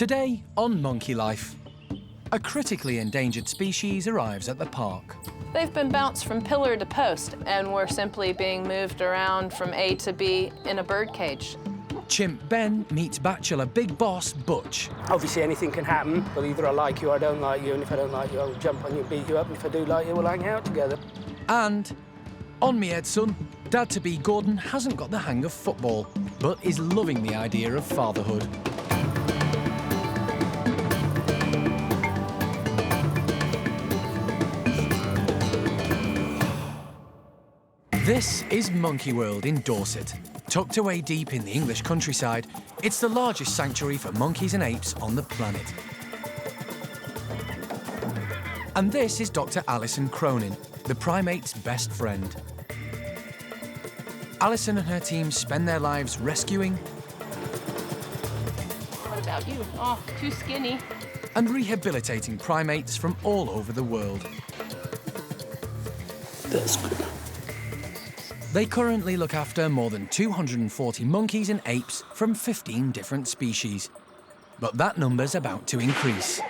Today on Monkey Life, a critically endangered species arrives at the park. They've been bounced from pillar to post, and we're simply being moved around from A to B in a birdcage. Chimp Ben meets bachelor Big Boss Butch. Obviously anything can happen, but either I like you or I don't like you, and if I don't like you, I'll jump on you, beat you up, and if I do like you, we'll hang out together. And on me head, son, Dad-to-be Gordon hasn't got the hang of football, but is loving the idea of fatherhood. This is Monkey World in Dorset. Tucked away deep in the English countryside, it's the largest sanctuary for monkeys and apes on the planet. And this is Dr. Alison Cronin, the primate's best friend. Alison and her team spend their lives rescuing... What about you? Oh, too skinny. ...and rehabilitating primates from all over the world. That's good. They currently look after more than 240 monkeys and apes from 15 different species. But that number's about to increase.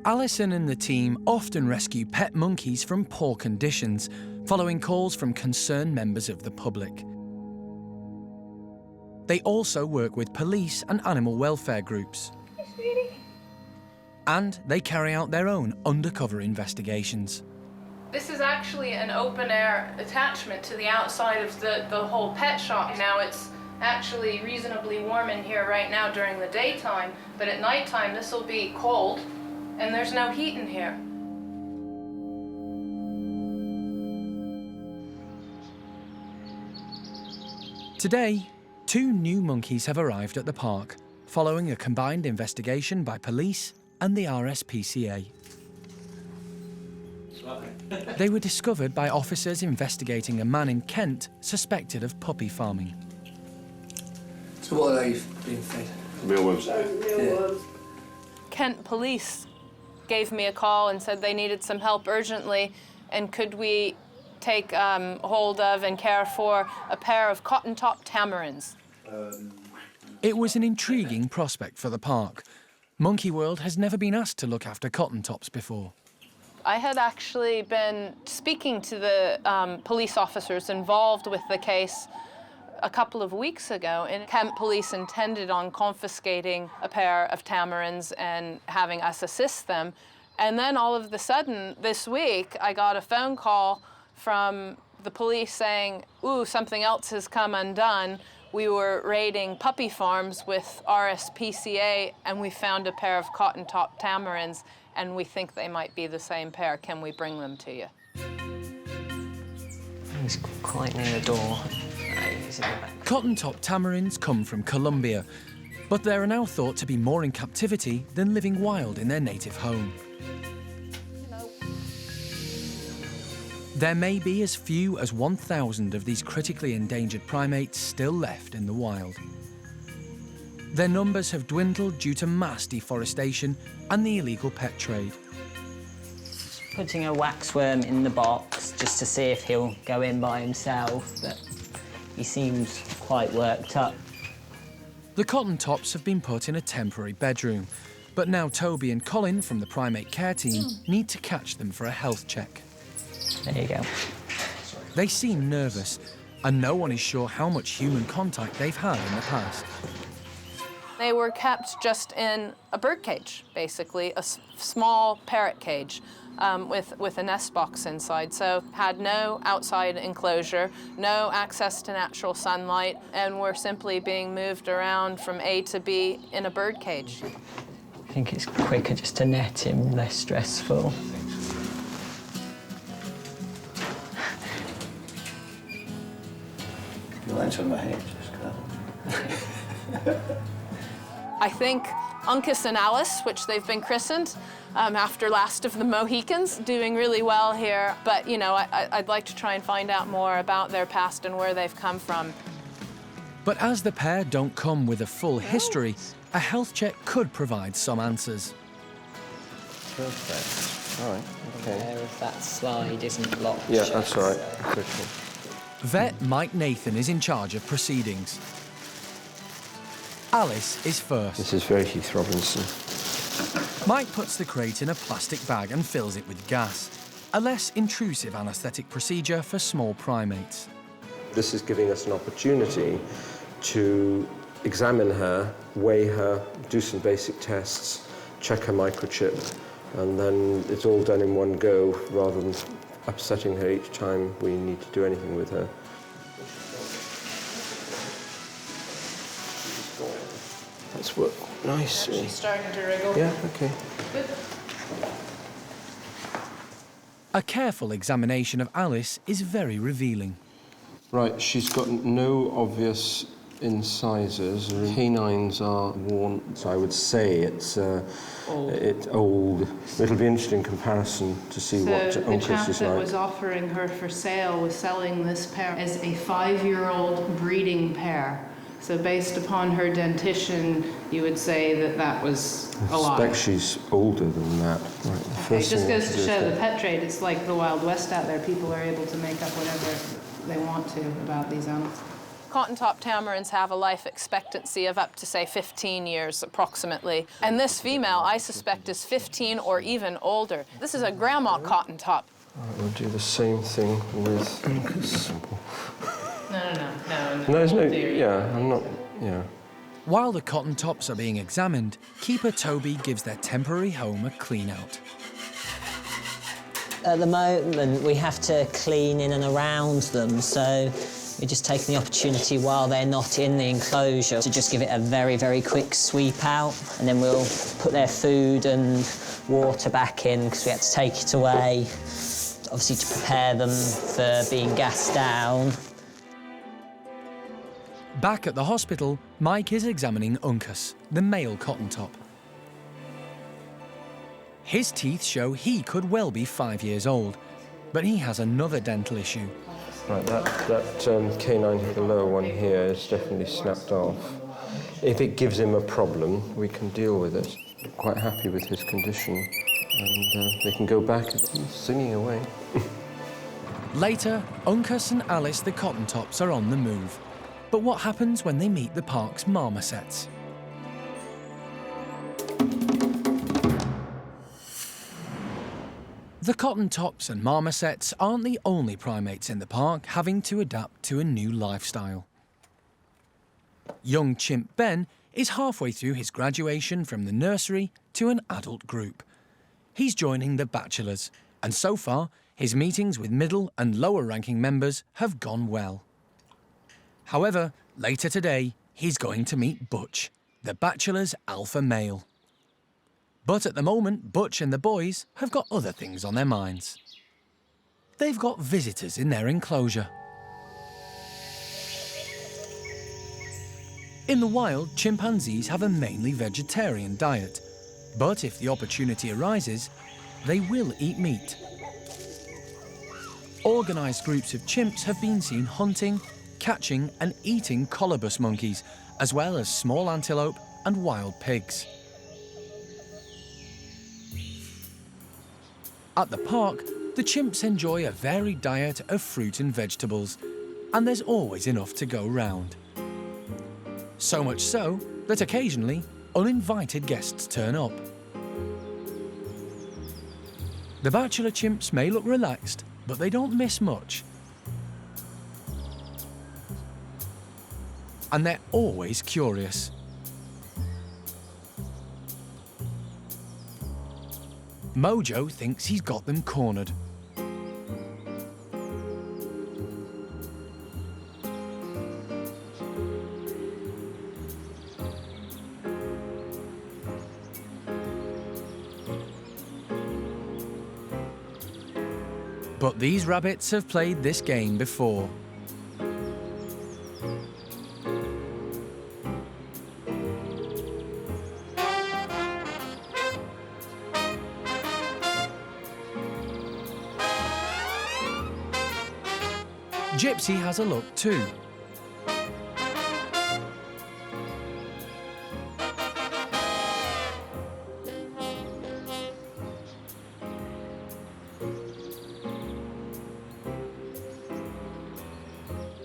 Alison and the team often rescue pet monkeys from poor conditions, following calls from concerned members of the public. They also work with police and animal welfare groups. Hey, sweetie. And they carry out their own undercover investigations. This is actually an open-air attachment to the outside of the whole pet shop. Now, it's actually reasonably warm in here right now during the daytime, but at nighttime this will be cold, and there's no heat in here. Today, 2 new monkeys have arrived at the park, following a combined investigation by police and the RSPCA. They were discovered by officers investigating a man in Kent suspected of puppy farming. So what are they being fed? Mealworms. Yeah. Kent police gave me a call and said they needed some help urgently, and could we take hold of and care for a pair of Cottontop Tamarins. It was an intriguing prospect for the park. Monkey World has never been asked to look after Cottontops before. I had actually been speaking to the police officers involved with the case a couple of weeks ago, and Kent police intended on confiscating a pair of tamarins and having us assist them. And then all of a sudden, this week, I got a phone call from the police saying, ooh, something else has come undone. We were raiding puppy farms with RSPCA, and we found a pair of Cottontop Tamarins, and we think they might be the same pair. Can we bring them to you? He's quite near the door. Cottontop Tamarins come from Colombia, but they are now thought to be more in captivity than living wild in their native home. There may be as few as 1,000 of these critically endangered primates still left in the wild. Their numbers have dwindled due to mass deforestation and the illegal pet trade. Putting a waxworm in the box just to see if he'll go in by himself, but he seems quite worked up. The Cottontops have been put in a temporary bedroom, but now Toby and Colin from the primate care team need to catch them for a health check. There you go. They seem nervous, and no one is sure how much human contact they've had in the past. They were kept just in a bird cage, basically, a small parrot cage with a nest box inside. So had no outside enclosure, no access to natural sunlight, and were simply being moved around from A to B in a bird cage. I think it's quicker just to net him, less stressful. You land on my head, just go. I think Uncas and Alice, which they've been christened after Last of the Mohicans, doing really well here. But, you know, I'd like to try and find out more about their past and where they've come from. But as the pair don't come with a full history, a health check could provide some answers. Perfect. All right, okay. If that slide isn't locked. Yeah, that's all right. Good. Vet Mike Nathan is in charge of proceedings. Alice is first. This is very Heath Robinson. Mike puts the crate in a plastic bag and fills it with gas, a less intrusive anaesthetic procedure for small primates. This is giving us an opportunity to examine her, weigh her, do some basic tests, check her microchip, and then it's all done in one go rather than upsetting her each time we need to do anything with her. That's worked nicely. She's starting to wriggle. Yeah, okay. Good. A careful examination of Alice is very revealing. Right, she's got no obvious incisors. Her canines are worn, so I would say it's old. It'll be interesting in comparison to see what The Uncas chap is that like. was offering her for sale was selling this pair as a 5-year-old breeding pair. So based upon her dentition, you would say that that was I alive. suspect she's older than that. Right, the It first just thing I goes have to do show is the pet trade. It's like the Wild West out there. People are able to make up whatever they want to about these animals. Cottontop Tamarins have a life expectancy of up to, say, 15 years approximately. And this female, I suspect, is 15 or even older. This is a grandma Cottontop. Right, we'll do the same thing with Uncas. No. No, there's no. Yeah, I'm not. Yeah. While the Cottontops are being examined, keeper Toby gives their temporary home a clean-out. At the moment, we have to clean in and around them, so we're just taking the opportunity while they're not in the enclosure to just give it a very, very quick sweep out, and then we'll put their food and water back in because we had to take it away, obviously to prepare them for being gassed down. Back at the hospital, Mike is examining Uncas, the male Cottontop. His teeth show he could well be 5 years old, but he has another dental issue. Right, that canine here, the lower one here, is definitely snapped off. If it gives him a problem, we can deal with it. I'm quite happy with his condition, and they can go back singing away. Later, Uncas and Alice the Cottontops are on the move. But what happens when they meet the park's marmosets? The Cottontops and marmosets aren't the only primates in the park having to adapt to a new lifestyle. Young chimp Ben is halfway through his graduation from the nursery to an adult group. He's joining the bachelors, and so far, his meetings with middle and lower-ranking members have gone well. However, later today, he's going to meet Butch, the bachelor's alpha male. But at the moment, Butch and the boys have got other things on their minds. They've got visitors in their enclosure. In the wild, chimpanzees have a mainly vegetarian diet, but if the opportunity arises, they will eat meat. Organised groups of chimps have been seen hunting, catching and eating colobus monkeys, as well as small antelope and wild pigs. At the park, the chimps enjoy a varied diet of fruit and vegetables, and there's always enough to go round. So much so that occasionally uninvited guests turn up. The bachelor chimps may look relaxed, but they don't miss much. And they're always curious. Mojo thinks he's got them cornered. But these rabbits have played this game before. Gypsy has a look too.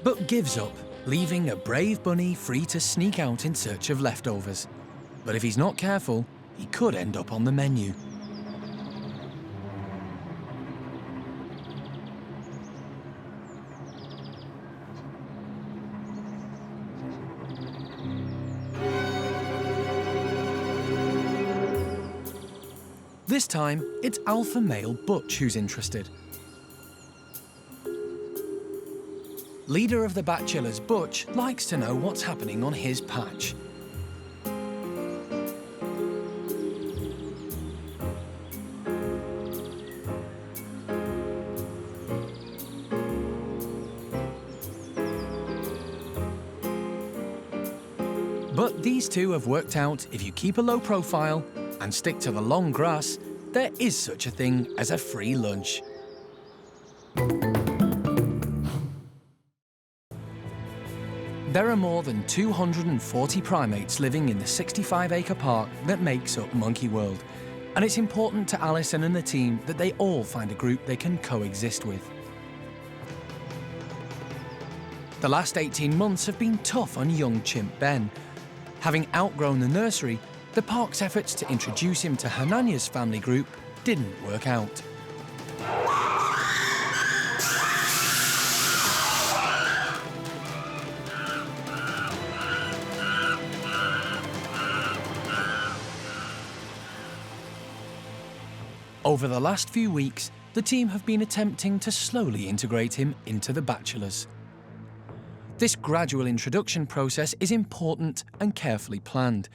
but gives up, leaving a brave bunny free to sneak out in search of leftovers. But if he's not careful, he could end up on the menu. This time, it's alpha male Butch who's interested. Leader of the bachelors, Butch likes to know what's happening on his patch. But these two have worked out if you keep a low profile and stick to the long grass, there is such a thing as a free lunch. There are more than 240 primates living in the 65-acre park that makes up Monkey World, and it's important to Alison and the team that they all find a group they can coexist with. The last 18 months have been tough on young chimp Ben. Having outgrown the nursery, the park's efforts to introduce him to Hananya's family group didn't work out. Over the last few weeks, the team have been attempting to slowly integrate him into the bachelors. This gradual introduction process is important and carefully planned.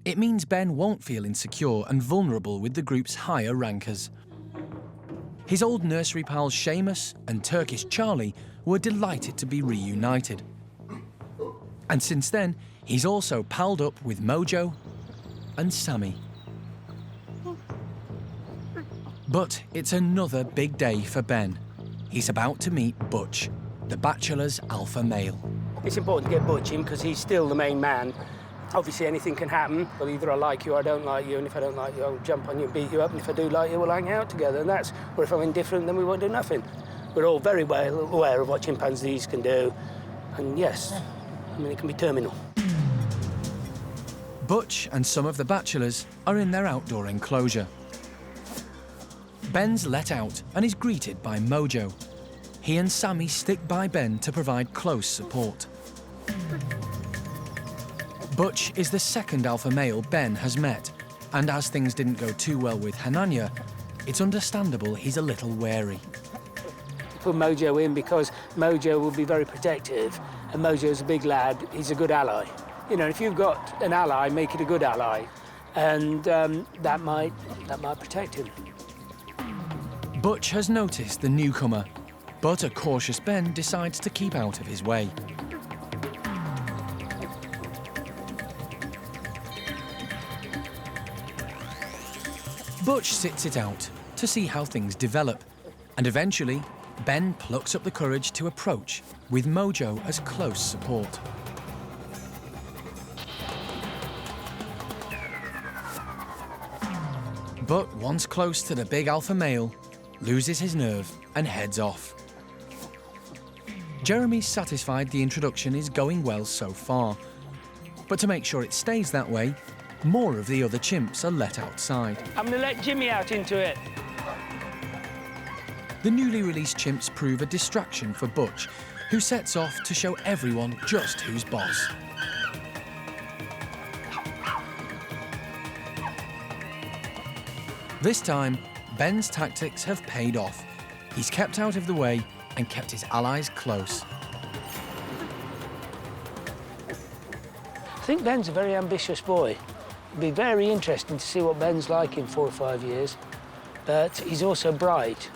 It means Ben won't feel insecure and vulnerable with the group's higher rankers. His old nursery pals Seamus and Turkish Charlie were delighted to be reunited. And since then, he's also palled up with Mojo and Sammy. But it's another big day for Ben. He's about to meet Butch, the bachelor's alpha male. It's important to get Butch in because he's still the main man. Obviously anything can happen, but either I like you or I don't like you, and if I don't like you, I'll jump on you and beat you up, and if I do like you, we'll hang out together, and that's, or if I'm indifferent, then we won't do nothing. We're all very well aware of what chimpanzees can do, and yes, I mean, it can be terminal. Butch and some of the bachelors are in their outdoor enclosure. Ben's let out and is greeted by Mojo. He and Sammy stick by Ben to provide close support. Butch is the second alpha male Ben has met, and as things didn't go too well with Hananya, it's understandable he's a little wary. Put Mojo in because Mojo will be very protective, and Mojo's a big lad, he's a good ally. You know, if you've got an ally, make it a good ally, and that might protect him. Butch has noticed the newcomer, but a cautious Ben decides to keep out of his way. Butch sits it out to see how things develop, and eventually, Ben plucks up the courage to approach, with Mojo as close support. But once close to the big alpha male, loses his nerve and heads off. Jeremy's satisfied the introduction is going well so far, but to make sure it stays that way, more of the other chimps are let outside. I'm gonna let Jimmy out into it. The newly released chimps prove a distraction for Butch, who sets off to show everyone just who's boss. This time, Ben's tactics have paid off. He's kept out of the way and kept his allies close. I think Ben's a very ambitious boy. It'd be very interesting to see what Ben's like in 4 or 5 years. But he's also bright,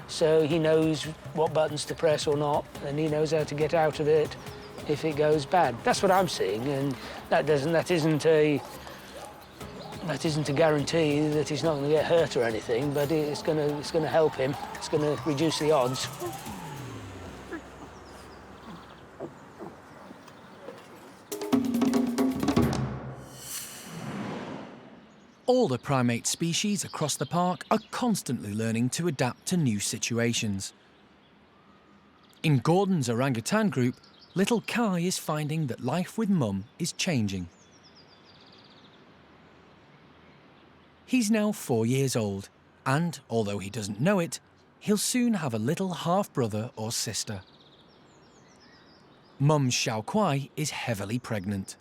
so he knows what buttons to press or not, and he knows how to get out of it if it goes bad. That's what I'm seeing, and that isn't a guarantee that he's not going to get hurt or anything, but it's going to help him. It's going to reduce the odds. All the primate species across the park are constantly learning to adapt to new situations. In Gordon's orangutan group, little Kai is finding that life with Mum is changing. He's now 4 years old, and although he doesn't know it, he'll soon have a little half-brother or sister. Mum Xiao Kuai is heavily pregnant.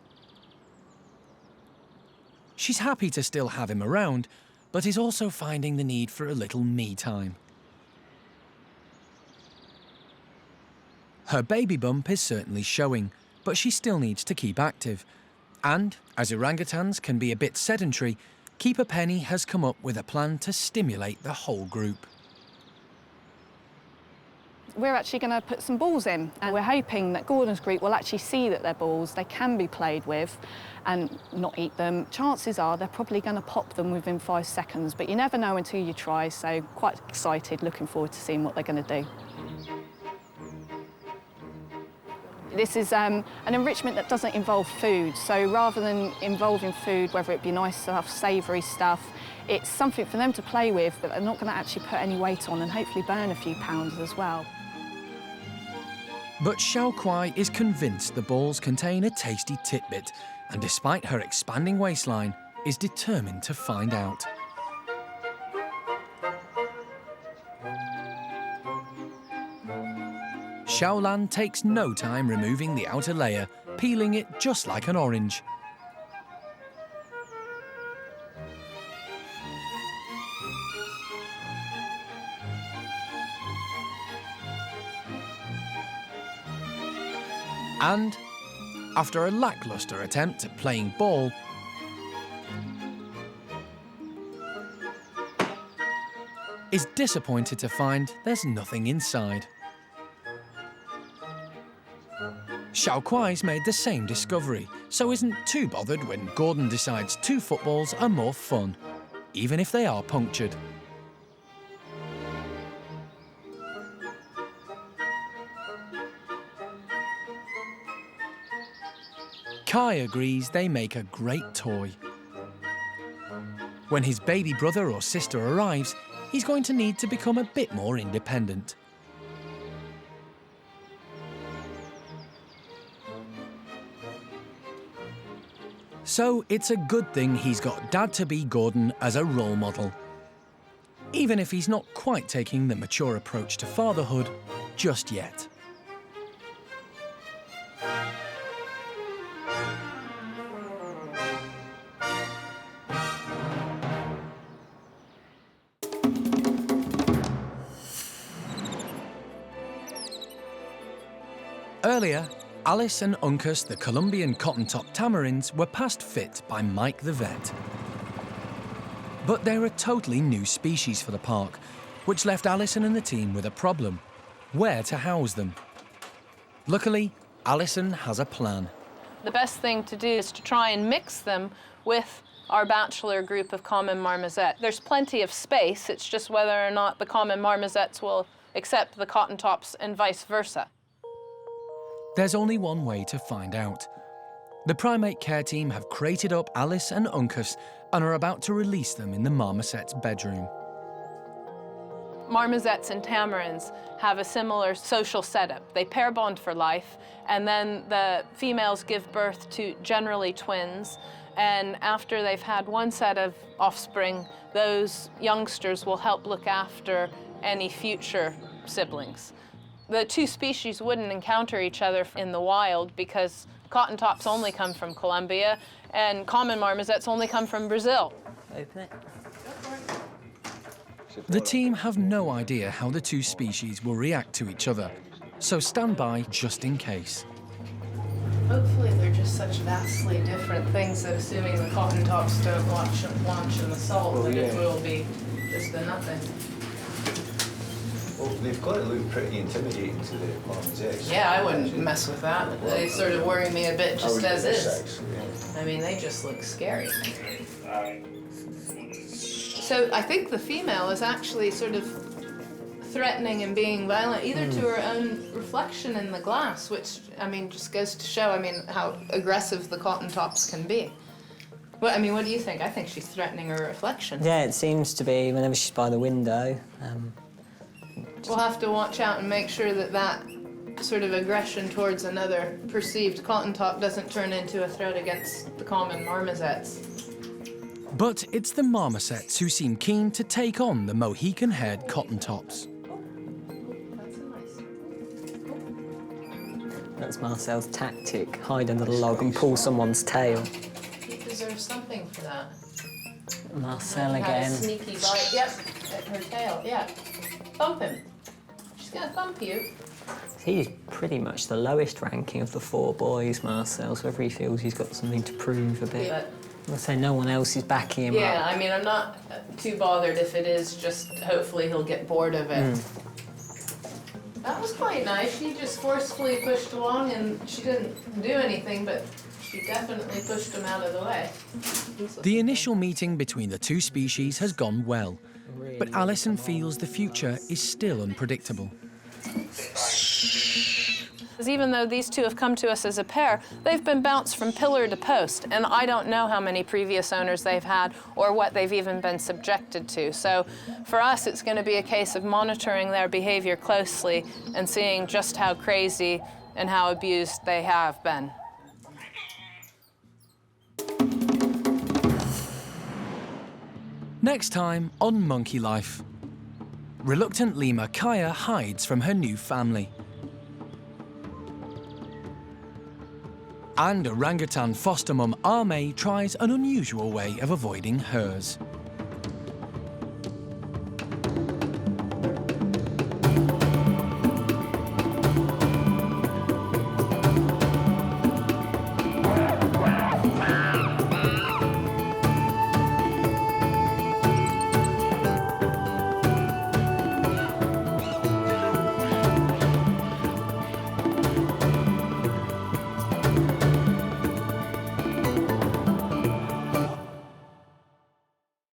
She's happy to still have him around, but is also finding the need for a little me time. Her baby bump is certainly showing, but she still needs to keep active. And, as orangutans can be a bit sedentary, Keeper Penny has come up with a plan to stimulate the whole group. We're actually going to put some balls in, and we're hoping that Gordon's group will actually see that they're balls, they can be played with and not eat them. Chances are they're probably going to pop them within 5 seconds, but you never know until you try, so quite excited, looking forward to seeing what they're going to do. This is an enrichment that doesn't involve food, so rather than involving food, whether it be nice stuff, savoury stuff, it's something for them to play with that they're not going to actually put any weight on and hopefully burn a few pounds as well. But Xiao Kuai is convinced the balls contain a tasty tidbit, and despite her expanding waistline, is determined to find out. Xiaolan takes no time removing the outer layer, peeling it just like an orange. And, after a lacklustre attempt at playing ball, is disappointed to find there's nothing inside. Xiao Kuai's made the same discovery, so isn't too bothered when Gordon decides 2 footballs are more fun, even if they are punctured. Kai agrees they make a great toy. When his baby brother or sister arrives, he's going to need to become a bit more independent. So it's a good thing he's got Dad-to-be Gordon as a role model, even if he's not quite taking the mature approach to fatherhood just yet. Earlier, Alice and Uncas, the Colombian Cottontop Tamarins, were passed fit by Mike the vet. But they're a totally new species for the park, which left Alison and the team with a problem: where to house them. Luckily, Alison has a plan. The best thing to do is to try and mix them with our bachelor group of common marmoset. There's plenty of space, it's just whether or not the common marmosets will accept the Cottontops and vice versa. There's only one way to find out. The primate care team have crated up Alice and Uncas and are about to release them in the marmoset's bedroom. Marmosets and tamarins have a similar social setup. They pair bond for life, and then the females give birth to generally twins, and after they've had one set of offspring, those youngsters will help look after any future siblings. The 2 species wouldn't encounter each other in the wild because Cottontops only come from Colombia and common marmosets only come from Brazil. Open it. The team have no idea how the 2 species will react to each other, so stand by just in case. Hopefully they're just such vastly different things that assuming the Cottontops don't launch an assault, that it will be just a nothing. Well, they've got to look pretty intimidating to the marmosets. Yeah, I wouldn't mess with that. They sort of worry me a bit just as is. Sex, yeah. I mean, they just look scary. So I think the female is actually sort of threatening and being violent, either to her own reflection in the glass, which, I mean, just goes to show, I mean, how aggressive the Cottontops can be. Well, I mean, what do you think? I think she's threatening her reflection. Yeah, it seems to be whenever she's by the window. We'll have to watch out and make sure that that sort of aggression towards another perceived Cottontop doesn't turn into a threat against the common marmosets. But it's the marmosets who seem keen to take on the Mohican-haired Cottontops. That's a nice. That's Marcel's tactic: hide under the log and pull someone's tail. He deserves something for that. Marcel Had a again. sneaky bite. Yep, at her tail. Yeah. Thump him. She's gonna thump you. He's pretty much the lowest ranking of the 4 boys, Marcel, so whether he feels he's got something to prove a bit. But I'll say no one else is backing him yeah, up. I mean, I'm not too bothered if it is just, hopefully he'll get bored of it. That was quite nice. She just forcefully pushed along and she didn't do anything, but she definitely pushed him out of the way. The initial meeting between the two species has gone well, but Alison feels the future is still unpredictable. Even though these two have come to us as a pair, they've been bounced from pillar to post, and I don't know how many previous owners they've had or what they've even been subjected to. So for us, it's going to be a case of monitoring their behavior closely and seeing just how crazy and how abused they have been. Next time on Monkey Life. Reluctant lemur Kaya hides from her new family. And orangutan foster mum Ame tries an unusual way of avoiding hers.